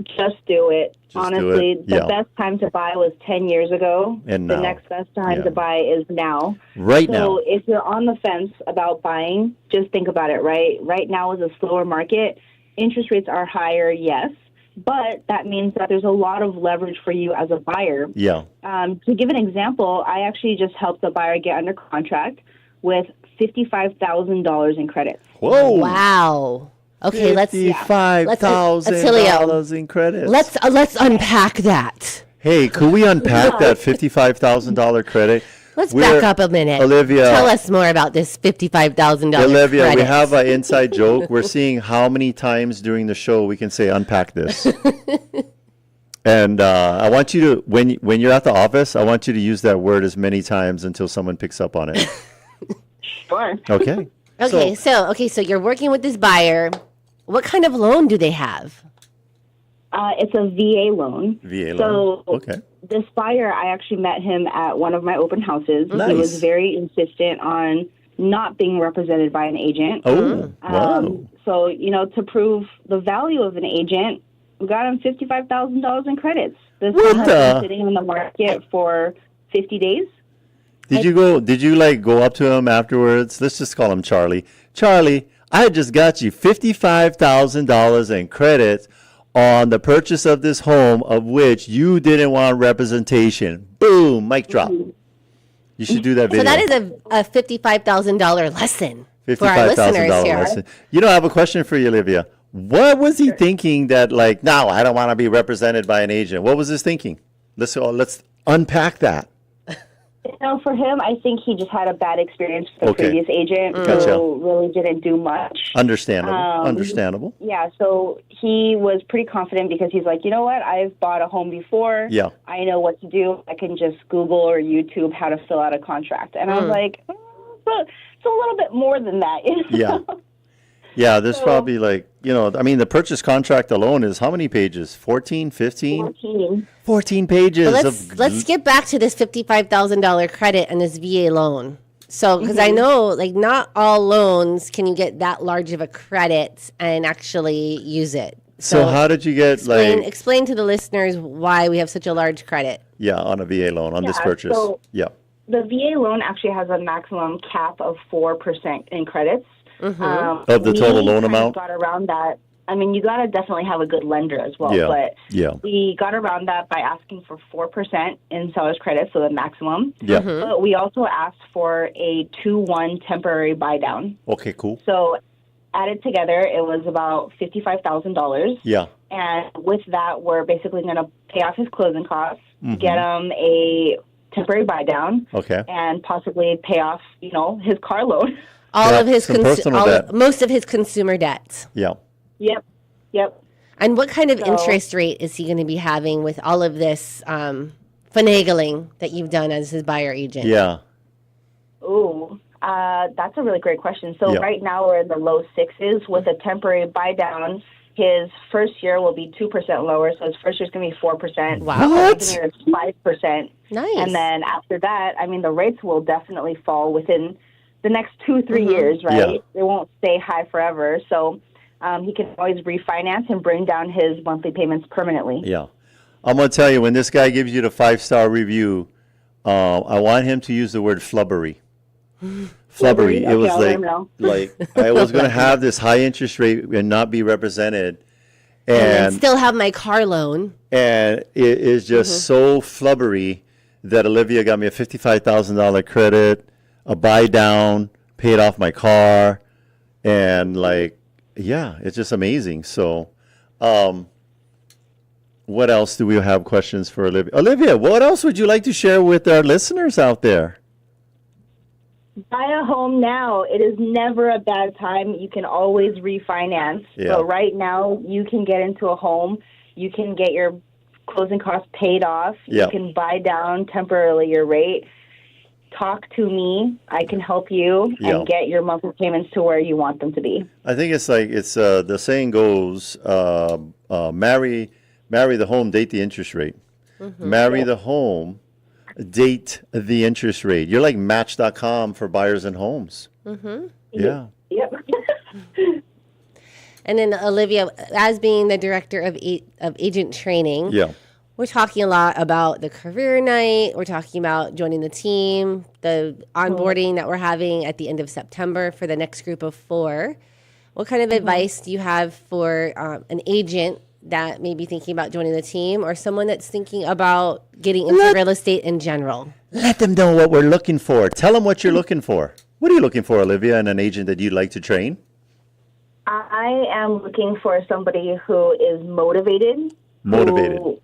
Just do it. Honestly, the best time to buy was 10 years ago. And the next best time to buy is now. Right now. So if you're on the fence about buying, just think about it, right? Right now is a slower market. Interest rates are higher, yes. But that means that there's a lot of leverage for you as a buyer. Yeah. To give an example, I actually just helped a buyer get under contract with $55,000 in credit. Whoa! Wow. Okay, let's $55,000 in credit. Let's unpack that. Hey, could we unpack that $55,000 credit? Let's back up a minute. Olivia, tell us more about this $55,000 Olivia, credit. we have an inside joke. We're seeing how many times during the show we can say unpack this. And I want you to, when you're at the office, I want you to use that word as many times until someone picks up on it. Sure. Okay. So you're working with this buyer. What kind of loan do they have? It's a VA loan. So this buyer, I actually met him at one of my open houses. Nice. He was very insistent on not being represented by an agent. Oh, wow. So, to prove the value of an agent, we got him $55,000 in credits. This one has been sitting on the market for 50 days. Did you go up to him afterwards? Let's just call him Charlie. Charlie, I just got you $55,000 in credits on the purchase of this home of which you didn't want representation. Boom, mic drop. You should do that video. So that is a $55,000 lesson for our listeners here. Lesson. I have a question for you, Olivia. What was he thinking that no, I don't want to be represented by an agent? What was his thinking? Let's unpack that. For him, I think he just had a bad experience with the previous agent who really didn't do much. Understandable. Yeah, so he was pretty confident because he's like, you know what? I've bought a home before. Yeah. I know what to do. I can just Google or YouTube how to fill out a contract. And I was like, it's a little bit more than that. Yeah. Yeah, there's probably the purchase contract alone is how many pages? 14, 15? 14 pages. Let's get back to this $55,000 credit and this VA loan. So, because I know not all loans can you get that large of a credit and actually use it. So how did you get explain to the listeners why we have such a large credit? Yeah, on a VA loan on this purchase. So yeah. The VA loan actually has a maximum cap of 4% in credits. Mm-hmm. Of the total loan amount? Got around that. I mean, you got to definitely have a good lender as well. But we got around that by asking for 4% in seller's credit, so the maximum. Yeah. Mm-hmm. But we also asked for a 2-1 temporary buy down. Okay, cool. So added together, it was about $55,000. Yeah. And with that, we're basically going to pay off his closing costs, get him a temporary buy down, and possibly pay off, his car loan. Most of his consumer debts. Yeah. Yep. And what kind of interest rate is he going to be having with all of this finagling that you've done as his buyer agent? Yeah. Ooh, that's a really great question. So right now we're in the low 6s with a temporary buy down. His first year will be 2% lower, so his first year is going to be 4%. Wow. Second year is 5%. Nice. And then after that, the rates will definitely fall within the next 2-3 years, right? Yeah. They won't stay high forever. So he can always refinance and bring down his monthly payments permanently. Yeah. I'm going to tell you, when this guy gives you the 5-star review, I want him to use the word flubbery. Flubbery. It was I was going to have this high interest rate and not be represented. And still have my car loan. And it is just so flubbery that Olivia got me a $55,000 credit, a buy down, paid off my car, and it's just amazing. So, What else do we have questions for Olivia? Olivia, what else would you like to share with our listeners out there? Buy a home now. It is never a bad time. You can always refinance. Yeah. So right now, you can get into a home. You can get your closing costs paid off. Yeah. You can buy down temporarily your rate. Talk to me. I can help you and get your monthly payments to where you want them to be. I think it's like the saying goes, marry the home, date the interest rate. Mm-hmm. Marry the home, date the interest rate. You're like Match.com for buyers and homes. Mm-hmm. Yeah. Yep. And then Olivia, as being the director of agent training, we're talking a lot about the career night. We're talking about joining the team, the onboarding that we're having at the end of September for the next group of 4. What kind of advice do you have for an agent that may be thinking about joining the team, or someone that's thinking about getting into real estate in general? Let them know what we're looking for. Tell them what you're looking for. What are you looking for, Olivia, and an agent that you'd like to train? I am looking for somebody who is motivated. Who,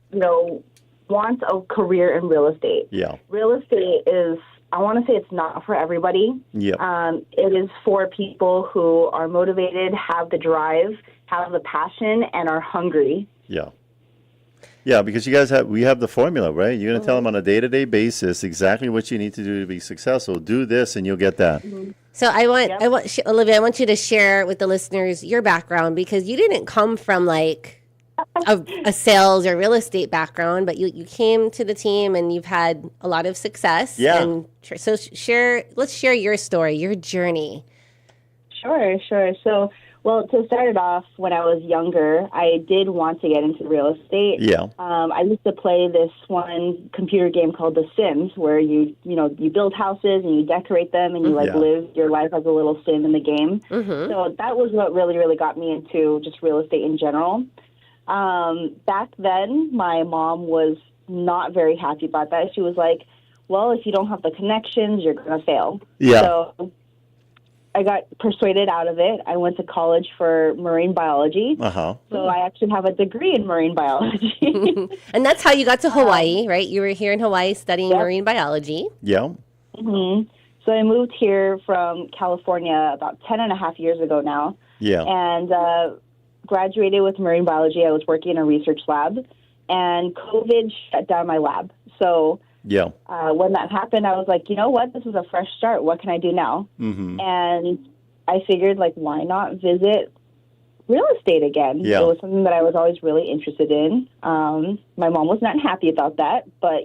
wants a career in real estate. Yeah. Real estate is, I want to say it's not for everybody. Yeah. It is for people who are motivated, have the drive, have the passion, and are hungry. Yeah. Yeah, because we have the formula, right? You're going to tell them on a day-to-day basis exactly what you need to do to be successful. Do this and you'll get that. Mm-hmm. So Olivia, I want you to share with the listeners your background, because you didn't come from like a sales or real estate background, but you came to the team and you've had a lot of success. Yeah. And so let's share your story, your journey. Sure. So, well, to start it off, when I was younger, I did want to get into real estate. Yeah. I used to play this one computer game called The Sims, where you build houses and you decorate them and you live your life as a little sim in the game. Mm-hmm. So that was what really, really got me into just real estate in general. Back then, my mom was not very happy about that. She was like, well, if you don't have the connections, you're going to fail. Yeah. So I got persuaded out of it. I went to college for marine biology. Uh-huh. So I actually have a degree in marine biology. And that's how you got to Hawaii, right? You were here in Hawaii studying marine biology. Yeah. Mm-hmm. So I moved here from California about 10 and a half years ago now. Yeah. And graduated with marine biology. I was working in a research lab, and COVID shut down my lab. So when that happened, I was like, you know what? This is a fresh start. What can I do now? Mm-hmm. And I figured, like, why not visit real estate again? Yeah. It was something that I was always really interested in. My mom was not happy about that, but,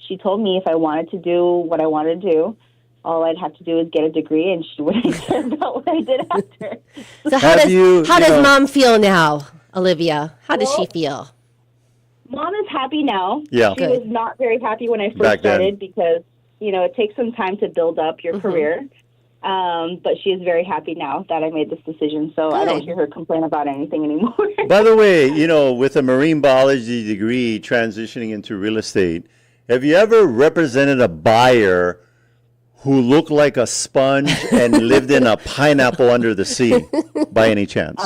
she told me if I wanted to do what I wanted to do, all I'd have to do is get a degree, and she wouldn't care about what I did after. So how does Mom feel now, Olivia? How does she feel? Mom is happy now. Yeah. She was not very happy when I first started because, it takes some time to build up your career. But she is very happy now that I made this decision, so I don't hear her complain about anything anymore. By the way, with a marine biology degree transitioning into real estate, have you ever represented a buyer who looked like a sponge and lived in a pineapple under the sea, by any chance?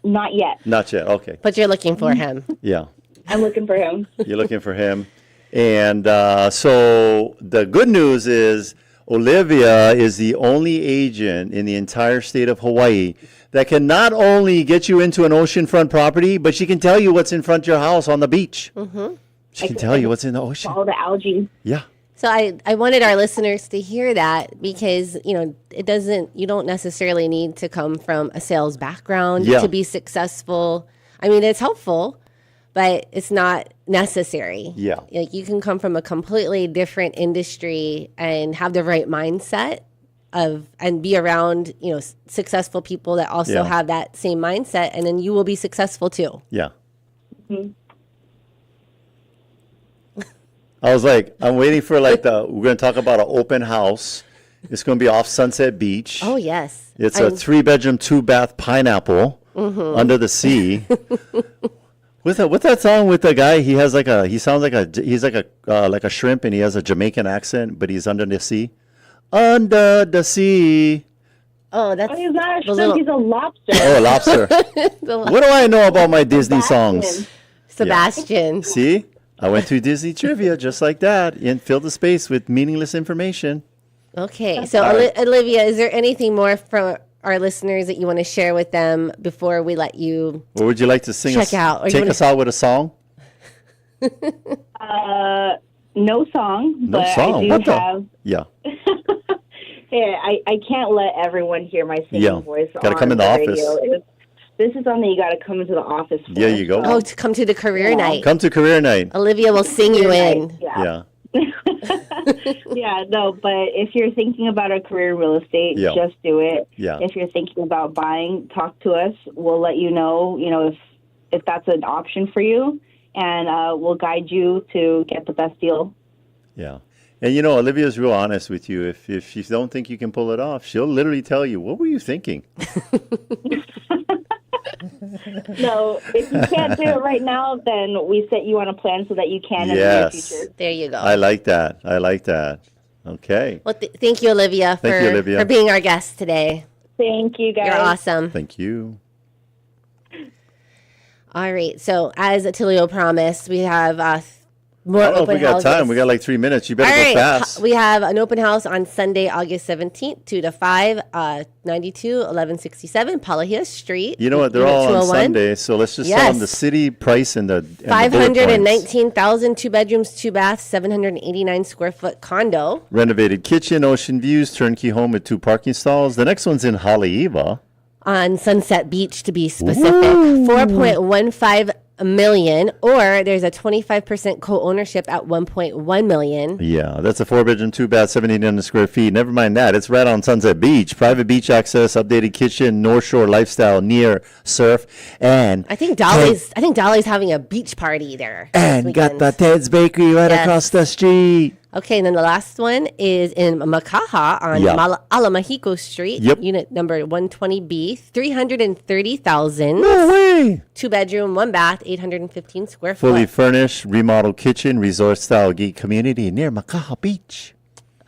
Not yet. Not yet, okay. But you're looking for him. Yeah. I'm looking for him. You're looking for him. And so the good news is Olivia is the only agent in the entire state of Hawaii that can not only get you into an oceanfront property, but she can tell you what's in front of your house on the beach. Mm-hmm. She can tell you what's in the ocean. All the algae. Yeah. So I wanted our listeners to hear that, because, you don't necessarily need to come from a sales background to be successful. I mean, it's helpful, but it's not necessary. Yeah. Like, you can come from a completely different industry and have the right mindset and be around, successful people that also have that same mindset, and then you will be successful too. Yeah. Mm-hmm. I was like, I'm waiting for we're going to talk about an open house. It's going to be off Sunset Beach. Oh, yes. It's a 3-bedroom, 2-bath pineapple under the sea. What's that song with the guy? He's like a shrimp, and he has a Jamaican accent, but he's under the sea. Under the sea. Oh, that's he's not a shrimp, he's a lobster. Oh, a lobster. What do I know about my Disney songs? Sebastian. See? I went to Disney trivia just like that and filled the space with meaningless information. Okay. So, Olivia, is there anything more from our listeners that you want to share with them before we let you Or would you like to sing check out? Or take us out with a song? No song. No but song. I do What have. Yeah. Yeah, I can't let everyone hear my singing voice. Gotta come in the office. Radio. This is something you got to come into the office for. There you go. Oh, to come to the career night. Come to career night. Olivia will sing you in. Yeah. Yeah, no, but if you're thinking about a career in real estate, just do it. Yeah. If you're thinking about buying, talk to us. We'll let you know, if that's an option for you, and we'll guide you to get the best deal. Yeah. And Olivia's real honest with you. If you don't think you can pull it off, she'll literally tell you, "What were you thinking?" So if you can't do it right now, then we set you on a plan so that you can in the near future. There you go. I like that. Okay. Well, thank you, Olivia, for being our guest today. Thank you, guys. You're awesome. Thank you. All right. So as Attilio promised, we have more I don't know open if we got houses. time. We got like 3 minutes. You better go fast. We have an open house on Sunday, August 17th, 2 to 5, 92 1167 Palahia Street. You know what? They're all on Sunday, so let's just tell them the city price and the $519,000, 2 bedrooms, 2 baths, 789 square foot condo. Renovated kitchen, ocean views, turnkey home with 2 parking stalls. The next one's in Haleiwa. On Sunset Beach, to be specific. 4.15 million, or there's a 25% co-ownership at 1.1 million. Yeah, that's a 4-bedroom, 2 bath, 1,700 square feet. Never mind that. It's right on Sunset Beach. Private beach access, updated kitchen, North Shore lifestyle, near surf, and I think Dolly's having a beach party there. And got the Ted's Bakery right across the street. Okay, and then the last one is in Makaha on Alamahiko Street, unit number 120B, 330,000. No way! 2 bedroom, 1 bath, 815 square foot. Fully furnished, remodeled kitchen, resort style geek community near Makaha Beach.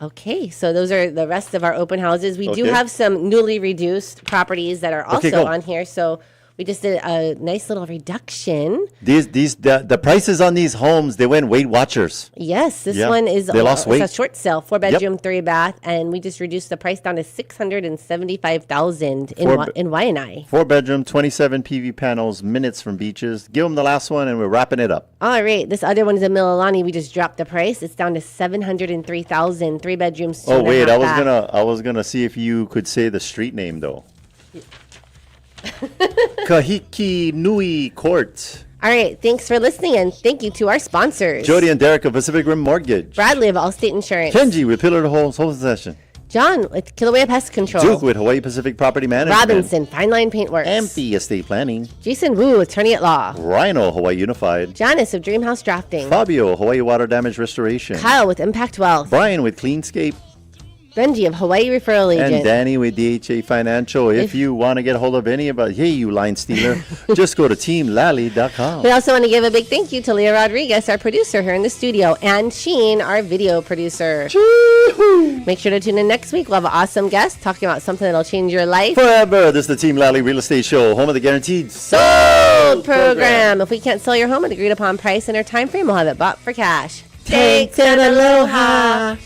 Okay, so those are the rest of our open houses. We do have some newly reduced properties that are also on here. So we just did a nice little reduction. The prices on these homes, they went Weight Watchers. Yes, this one is they lost weight. It's a short sale, 4 bedroom, 3 bath, and we just reduced the price down to $675,000 in Waianae. 4 bedroom, 27 PV panels, minutes from beaches. Give them the last one, and we're wrapping it up. All right, this other one is in Mililani. We just dropped the price. It's down to $703,000, 3 bedrooms. 2 Oh wait, I bath. was gonna see if you could say the street name though. Kahiki Nui Court. All right, thanks for listening, and thank you to our sponsors. Jody and Derek of Pacific Rim Mortgage. Bradley of Allstate Insurance. Kenji with Pillar to Hole Possession. John with Kilauea Pest Control. Duke with Hawaii Pacific Property Management. Robinson, Fine Line Paintworks. Ampy Estate Planning. Jason Wu, Attorney at Law. Rhino, Hawaii Unified. Janice of Dreamhouse Drafting. Fabio, Hawaii Water Damage Restoration. Kyle with Impact Wealth. Brian with Cleanscape. Benji of Hawaii Referral Agent. And Danny with DHA Financial. If you want to get a hold of any of us, hey, you line stealer, just go to teamlally.com. We also want to give a big thank you to Leah Rodriguez, our producer here in the studio, and Sheen, our video producer. Chee-hoo. Make sure to tune in next week. We'll have an awesome guest talking about something that'll change your life. Forever. This is the Team Lally Real Estate Show, home of the Guaranteed Sold program. If we can't sell your home at agreed upon price and our time frame, we'll have it bought for cash. Take to the aloha.